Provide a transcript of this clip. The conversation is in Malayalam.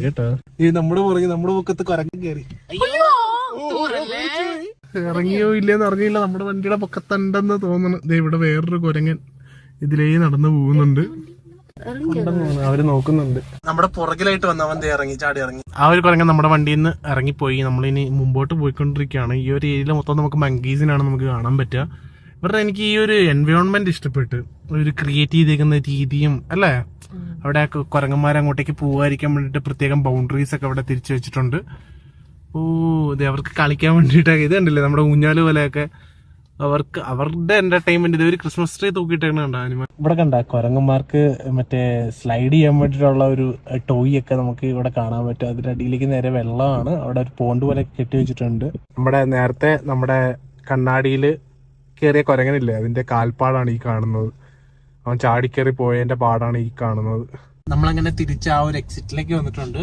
കേട്ടോ. ഈ നമ്മുടെ പുറകെ നമ്മുടെ പൊക്കത്ത് കുരങ്ങൻ കയറി. ഇറങ്ങിയോ ഇല്ലേന്ന് അറിഞ്ഞില്ല. നമ്മുടെ വണ്ടിയുടെ പൊക്കത്തുണ്ടെന്ന് തോന്നുന്നു. ഇവിടെ വേറൊരു കുരങ്ങൻ ഇതിലേ നടന്നു പോകുന്നുണ്ട്. അവര് നോക്കുന്നുണ്ട്. നമ്മുടെ പുറകിലായിട്ട് വന്ന അവൻ ഇറങ്ങി, ചാടി ഇറങ്ങി. ആ ഒരു കുരങ്ങൻ നമ്മുടെ വണ്ടിയിൽ നിന്ന് ഇറങ്ങിപ്പോയി. നമ്മളിനി മുമ്പോട്ട് പോയിക്കൊണ്ടിരിക്കുകയാണ്. ഈ ഒരു ഏരിയയിൽ മൊത്തം നമുക്ക് മങ്കീസിനാണ് നമുക്ക് കാണാൻ പറ്റുക. ഇവരുടെ എനിക്ക് ഈ ഒരു എൻവയോൺമെന്റ് ഇഷ്ടപ്പെട്ട്, ഒരു ക്രിയേറ്റ് ചെയ്തേക്കുന്ന രീതിയും അല്ലേ. അവിടെ കുരങ്ങന്മാർ അങ്ങോട്ടേക്ക് പോകാതിരിക്കാൻ വേണ്ടിട്ട് പ്രത്യേകം ബൗണ്ടറീസ് ഒക്കെ അവിടെ തിരിച്ചു വെച്ചിട്ടുണ്ട്. ഓ, ഇത് അവർക്ക് കളിക്കാൻ വേണ്ടിയിട്ടൊക്കെ ഇത് കണ്ടില്ലേ, നമ്മുടെ ഊഞ്ഞാല് പോലെയൊക്കെ അവർക്ക് അവരുടെ എന്റർടൈൻമെന്റ്. ഇത് ഒരു ക്രിസ്മസ് ട്രീ തൂക്കിയിട്ടാണ് കണ്ട ആനിമ. ഇവിടെ കണ്ട കുരങ്ങന്മാർക്ക് മറ്റേ സ്ലൈഡ് ചെയ്യാൻ വേണ്ടിയിട്ടുള്ള ഒരു ടോയ് ഒക്കെ നമുക്ക് ഇവിടെ കാണാൻ പറ്റും. അതിന്റെ അടിയിലേക്ക് നേരെ വെള്ളമാണ്. അവിടെ ഒരു പോണ്ട് പോലെ കെട്ടി വെച്ചിട്ടുണ്ട്. നമ്മുടെ നേരത്തെ നമ്മുടെ കണ്ണാടിയിൽ കയറിയ കുരങ്ങനില്ലേ, അതിന്റെ കാൽപ്പാടാണ് ഈ കാണുന്നത്. അവൻ ചാടിക്കേറി പോയതിന്റെ പാടാണ് ഈ കാണുന്നത്. നമ്മളങ്ങനെ തിരിച്ച് ആ ഒരു എക്സിറ്റിലേക്ക് വന്നിട്ടുണ്ട്.